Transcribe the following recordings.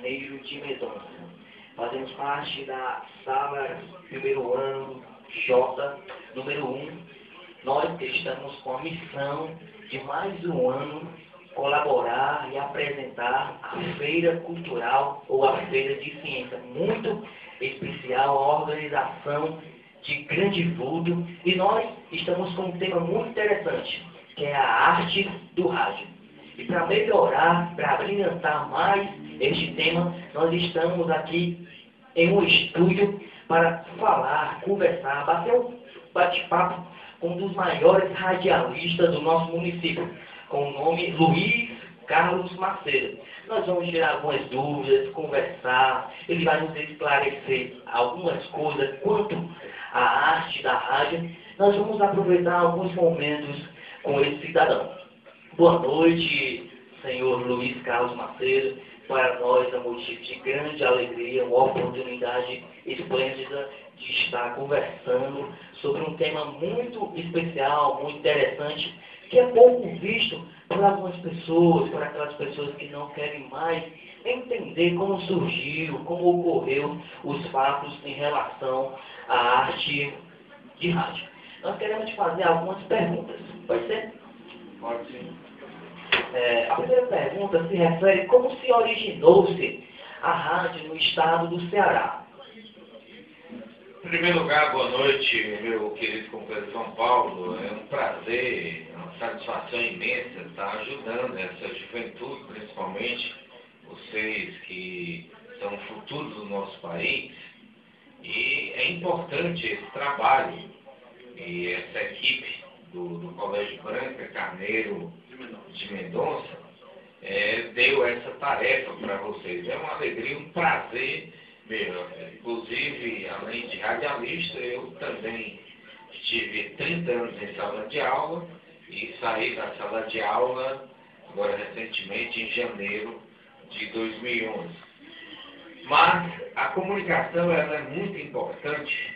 Carneiro de Mendonça. Fazemos parte da sala primeiro ano J, número 1. Nós estamos com a missão de mais um ano colaborar e apresentar a Feira Cultural ou a Feira de Ciência. Muito especial, a organização de grande vulto. E nós estamos com um tema muito interessante, que é a arte do rádio. E para melhorar, para brilhantar mais este tema, nós estamos aqui em um estúdio para falar, conversar, bater um bate-papo com um dos maiores radialistas do nosso município, com o nome Luiz Carlos Macedo. Nós vamos tirar algumas dúvidas, conversar, ele vai nos esclarecer algumas coisas quanto à arte da rádio. Nós vamos aproveitar alguns momentos com esse cidadão. Boa noite, senhor Luiz Carlos Macedo. Para nós é um motivo de grande alegria, uma oportunidade esplêndida de estar conversando sobre um tema muito especial, muito interessante, que é pouco visto por algumas pessoas, por aquelas pessoas que não querem mais entender como surgiu, como ocorreu os fatos em relação à arte de rádio. Nós queremos te fazer algumas perguntas. Pode ser? Pode sim. A primeira pergunta se refere como se originou-se a rádio no estado do Ceará. Em primeiro lugar, boa noite, meu querido companheiro de São Paulo. É um prazer, uma satisfação imensa estar ajudando essa juventude, principalmente vocês que são o futuro do nosso país. E é importante esse trabalho e essa equipe do Colégio Branca Carneiro de Mendonça deu essa tarefa para vocês. É uma alegria, um prazer meu. Inclusive, além de radialista, eu também estive 30 anos em sala de aula e saí da sala de aula agora recentemente em janeiro de 2011. Mas a comunicação ela é muito importante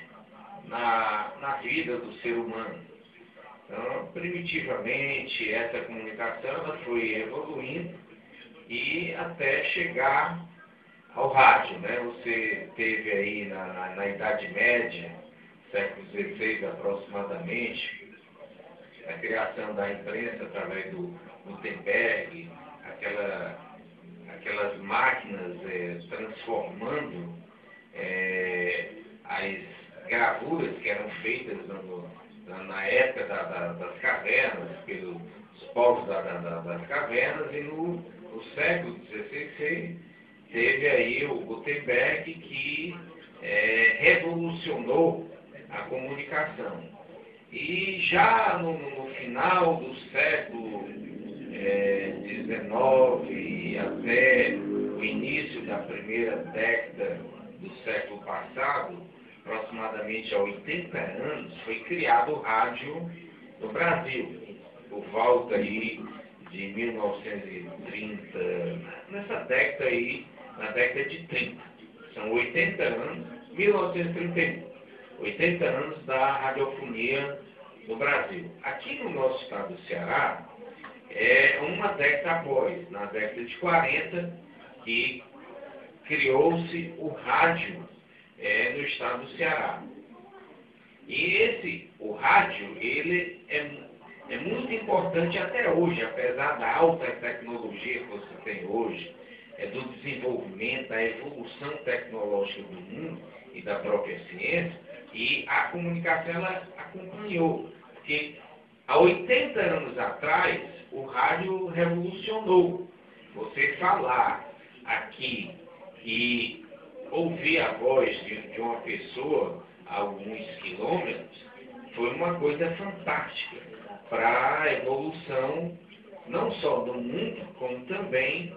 na vida do ser humano. Então, primitivamente, essa comunicação ela foi evoluindo e até chegar ao rádio, né? Você teve aí na Idade Média, século XVI aproximadamente, a criação da imprensa através do Gutenberg, aquelas máquinas transformando as gravuras que eram feitas na época das cavernas, pelos povos das cavernas, e no século XVI teve aí o Gutenberg que revolucionou a comunicação. E já no final do século XIX e até o início da primeira década do século passado, aproximadamente há 80 anos, foi criado o rádio no Brasil, por volta aí de 1930, nessa década aí, na década de 30. São 80 anos, 1931, 80 anos da radiofonia no Brasil. Aqui no nosso estado do Ceará, uma década após, na década de 40, que criou-se o rádio no estado do Ceará. E o rádio, ele é muito importante até hoje, apesar da alta tecnologia que você tem hoje, do desenvolvimento, da evolução tecnológica do mundo e da própria ciência, e a comunicação ela acompanhou. Porque há 80 anos atrás, o rádio revolucionou. Você falar aqui e ouvir a voz de uma pessoa a alguns quilômetros foi uma coisa fantástica para a evolução não só do mundo, como também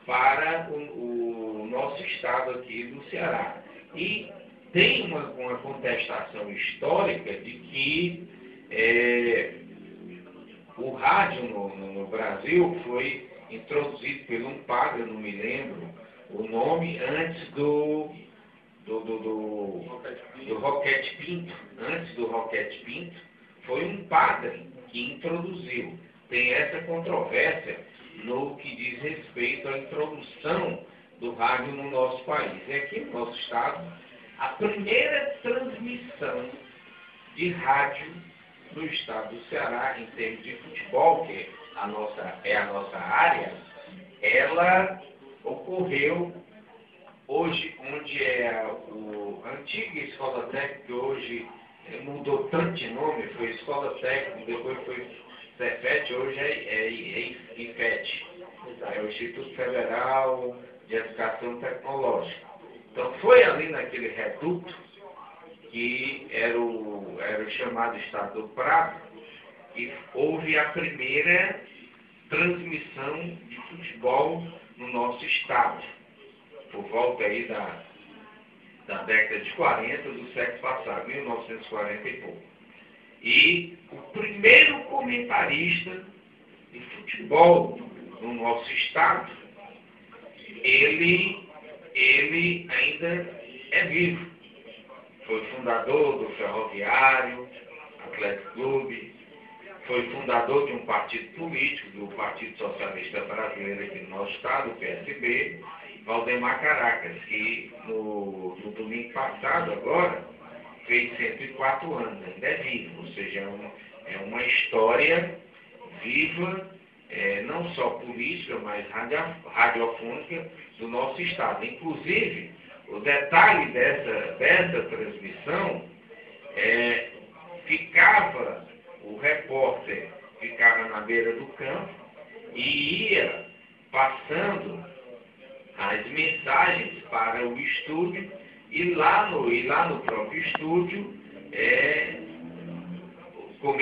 para o nosso estado aqui do Ceará. E tem uma contestação histórica de que o rádio no Brasil foi introduzido por um padre, eu não me lembro o nome, antes do Roquete Pinto. Antes do Roquete Pinto, foi um padre que introduziu. Tem essa controvérsia no que diz respeito à introdução do rádio no nosso país. E aqui no nosso estado, a primeira transmissão de rádio no estado do Ceará, em termos de futebol, que é a nossa área, ela ocorreu hoje, onde é a antiga escola técnica, que hoje mudou tanto de nome, foi escola técnica, depois foi Cefet, hoje é IFET, é o Instituto Federal de Educação Tecnológica. Então foi ali naquele reduto, que era o chamado Estado do Prado, e houve a primeira transmissão de futebol no nosso estado, por volta aí da década de 40 do século passado, 1940 e pouco. E o primeiro comentarista de futebol no nosso estado, ele ainda é vivo. Foi fundador do Ferroviário, Atlético Clube, foi fundador de um partido político, do Partido Socialista Brasileiro aqui no nosso estado, o PSB, Valdemar Caracas, que no domingo passado, agora, fez 104 anos, ainda é vivo, ou seja, é uma história viva, não só política, mas radiofônica do nosso estado. Inclusive, o detalhe dessa transmissão o repórter ficava na beira do campo e ia passando as mensagens para o estúdio, e lá no próprio estúdio o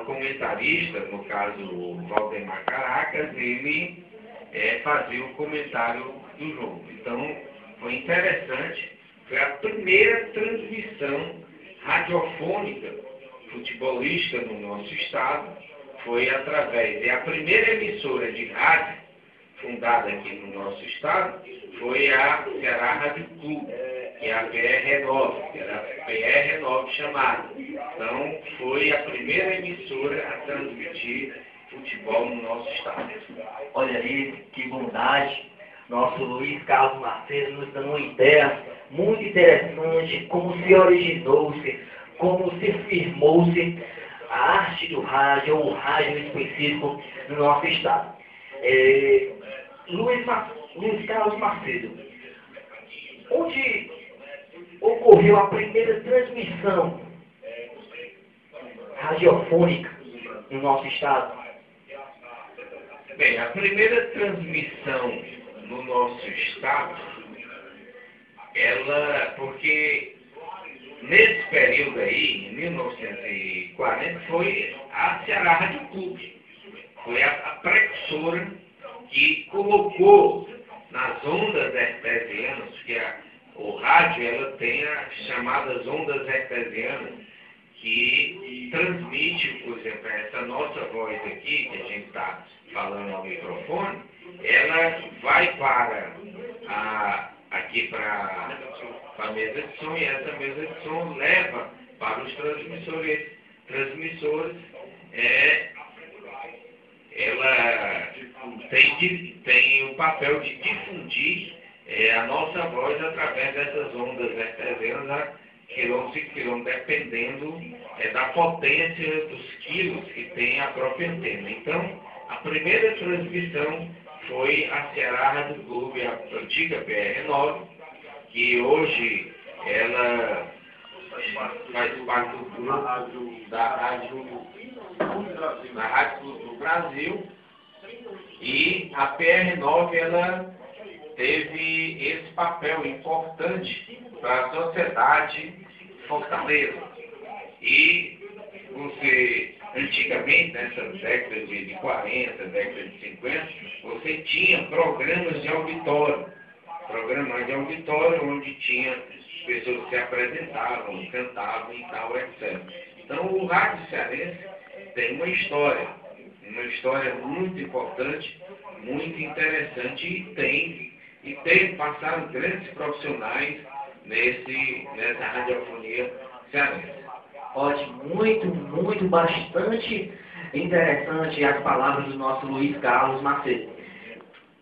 comentarista, no caso o Valdemar Caracas, ele fazia o comentário do jogo. Então foi interessante, foi a primeira transmissão radiofônica futebolística no nosso estado, foi através, a primeira emissora de rádio fundada aqui no nosso estado foi a Ceará Rádio Clube, que é a PR9, que era a PR9 chamada. Então, foi a primeira emissora a transmitir futebol no nosso estado. Olha aí, que bondade. Nosso Luiz Carlos Macedo nos dando uma ideia muito interessante, como se originou-se, como se firmou-se a arte do rádio, ou o rádio específico no nosso estado. Luiz Carlos Macedo, onde ocorreu a primeira transmissão radiofônica no nosso estado? Bem, a primeira transmissão no nosso estado, porque nesse período aí, em 1940, foi a Ceará Rádio Clube. Foi a precursora que colocou nas ondas hertzianas, que o rádio ela tem as chamadas ondas hertzianas, que transmite, por exemplo, essa nossa voz aqui, que a gente está falando ao microfone, ela vai aqui para a mesa de som, e essa mesa de som leva para os transmissores. Ela tem o papel de difundir a nossa voz através dessas ondas hertzianas a quilômetros e quilômetros, dependendo da potência dos quilos que tem a própria antena. Então, a primeira transmissão foi a Ceará Rádio Clube, a antiga PR9, que hoje ela faz parte do grupo da Rádio Clube do Brasil, e a PR9 ela teve esse papel importante para a sociedade de Fortaleza. E antigamente, nessa década de 40, década de 50, você tinha programas de auditório onde tinha pessoas que se apresentavam, cantavam e tal, etc. Então o rádio cearense tem uma história muito importante, muito interessante, e passaram grandes profissionais nessa radiofonia cearense. Ótimo, muito, bastante interessante as palavras do nosso Luiz Carlos Macedo.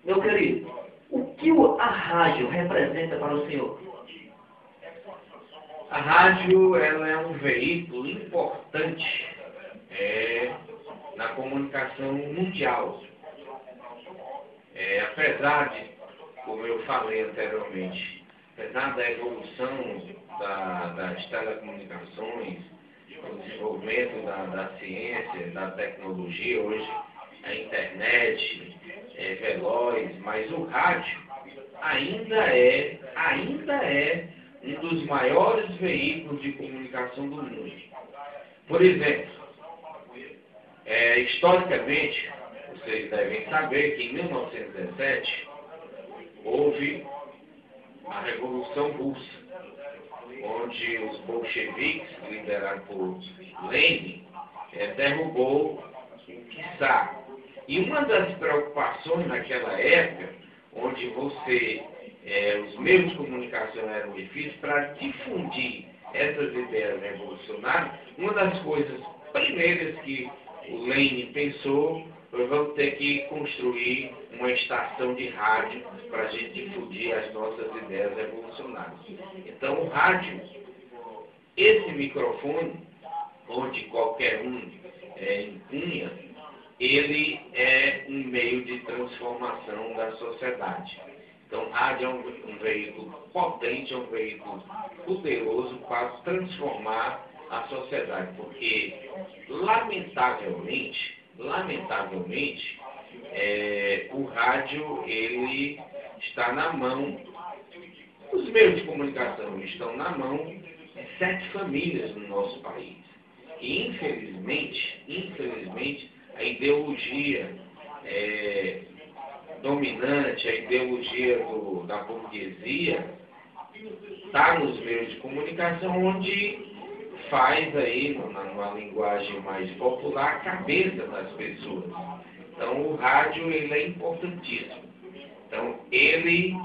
Meu querido, o que a rádio representa para o senhor? A rádio, ela é um veículo importante na comunicação mundial. Apesar de, como eu falei anteriormente, apesar da evolução das telecomunicações, o desenvolvimento da ciência, da tecnologia, hoje a internet é veloz, mas o rádio ainda é um dos maiores veículos de comunicação do mundo. Por exemplo, historicamente, vocês devem saber que em 1917 houve a Revolução Russa, onde os bolcheviques, liderados por Lenin, derrubou o czar. E uma das preocupações naquela época, onde os meios de comunicação eram difíceis, para difundir essas ideias revolucionárias, uma das coisas primeiras que o Lenin pensou foi: vamos ter que construir uma estação de rádio para a gente difundir as nossas ideias revolucionárias. Então o rádio, esse microfone, onde qualquer um empunha, ele é um meio de transformação da sociedade. Então o rádio é um veículo potente, é um veículo poderoso para transformar a sociedade, porque lamentavelmente, o rádio, ele está na mão, os meios de comunicação estão na mão de 7 famílias no nosso país. E infelizmente, a ideologia dominante, a ideologia da burguesia está nos meios de comunicação, onde faz aí, numa linguagem mais popular, a cabeça das pessoas. Então o rádio, ele é importantíssimo. Então ele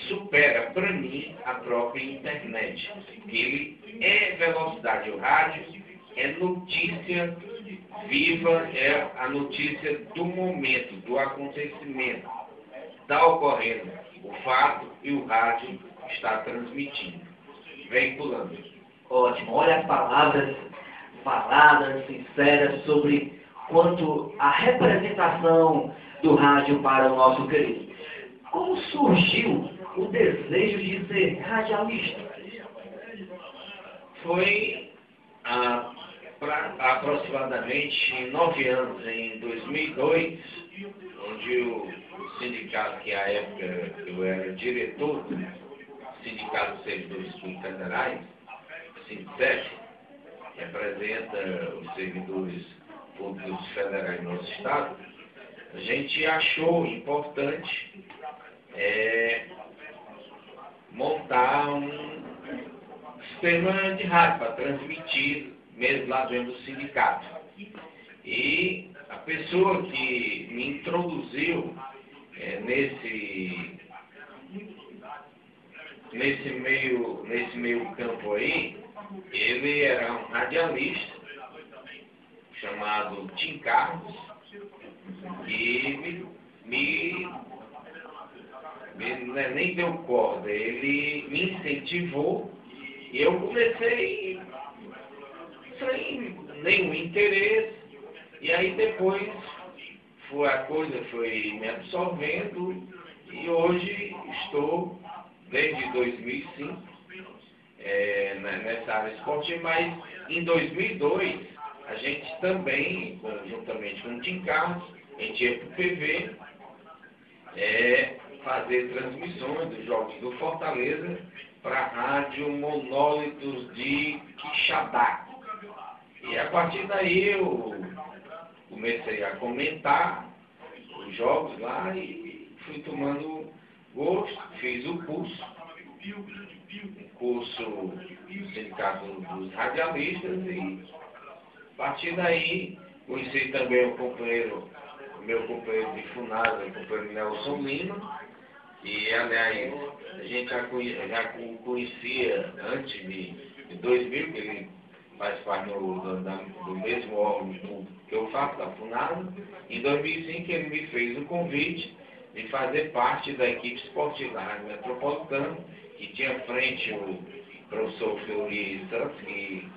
supera, para mim, a própria internet. Ele é velocidade. O rádio é notícia viva, é a notícia do momento, do acontecimento. Está ocorrendo o fato e o rádio está transmitindo, veiculando. Ótimo. Olha as palavras faladas, sinceras, sobre quanto a representação do rádio para o nosso querido. Como surgiu o desejo de ser radialista? Foi aproximadamente 9 anos, em 2002, onde o sindicato, que à época eu era diretor do Sindicato dos Servidores Públicos Federais, SINDSEF, representa os servidores públicos federais no nosso estado, a gente achou importante montar um sistema de rádio para transmitir mesmo lá dentro do sindicato. E a pessoa que me introduziu nesse meio campo aí, ele era um radialista chamado Tim Carlos, e nem deu corda, ele me incentivou e eu comecei sem nenhum interesse, e aí depois a coisa foi me absorvendo, e hoje estou desde 2005 nessa área esportiva, mas em 2002 a gente também, juntamente com o Tim Carlos, a gente ia para o PV fazer transmissões dos jogos do Fortaleza para a rádio Monólitos de Quixadá. E a partir daí eu comecei a comentar os jogos lá e fui tomando gosto, fiz o curso do Sindicato dos Radialistas, e a partir daí conheci também meu companheiro de Funasa, o companheiro Nelson Lima, e aliás a gente já conhecia antes de 2000, que ele faz parte do mesmo órgão público que eu faço, da Funasa. Em 2005 ele me fez o convite de fazer parte da equipe esportiva da Rádio Metropolitana, que tinha à frente o professor Fleury Santos, que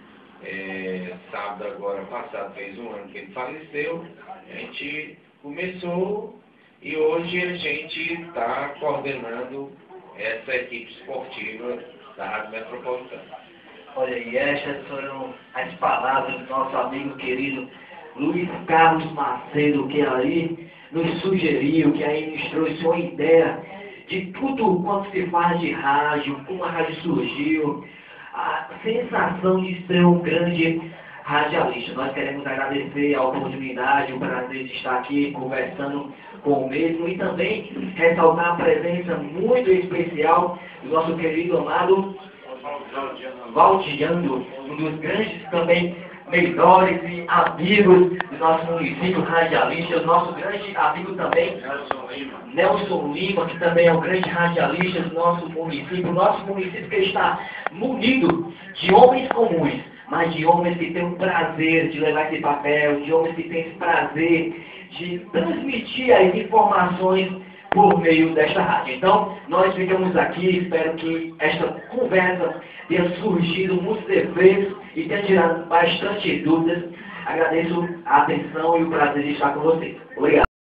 sábado agora passado fez um ano que ele faleceu. A gente começou e hoje a gente está coordenando essa equipe esportiva da Rádio Metropolitana. Olha aí, estas foram as palavras do nosso amigo querido Luiz Carlos Macedo, que aí nos sugeriu, que aí nos trouxe uma ideia de tudo quanto se faz de rádio, como a rádio surgiu, a sensação de ser um grande radialista. Nós queremos agradecer a oportunidade, o prazer de estar aqui conversando com o mesmo e também ressaltar a presença muito especial do nosso querido amado Valdiano, um dos grandes também melhores e amigos do nosso município radialista, o nosso grande amigo também, Nelson Lima, que também é um grande radialista do nosso município que está munido de homens comuns, mas de homens que têm o prazer de levar esse papel, de homens que têm esse prazer de transmitir as informações por meio desta rádio. Então, nós ficamos aqui, espero que esta conversa tenha surgido muitos efeitos e tenha tirado bastante dúvidas. Agradeço a atenção e o prazer de estar com vocês. Obrigado.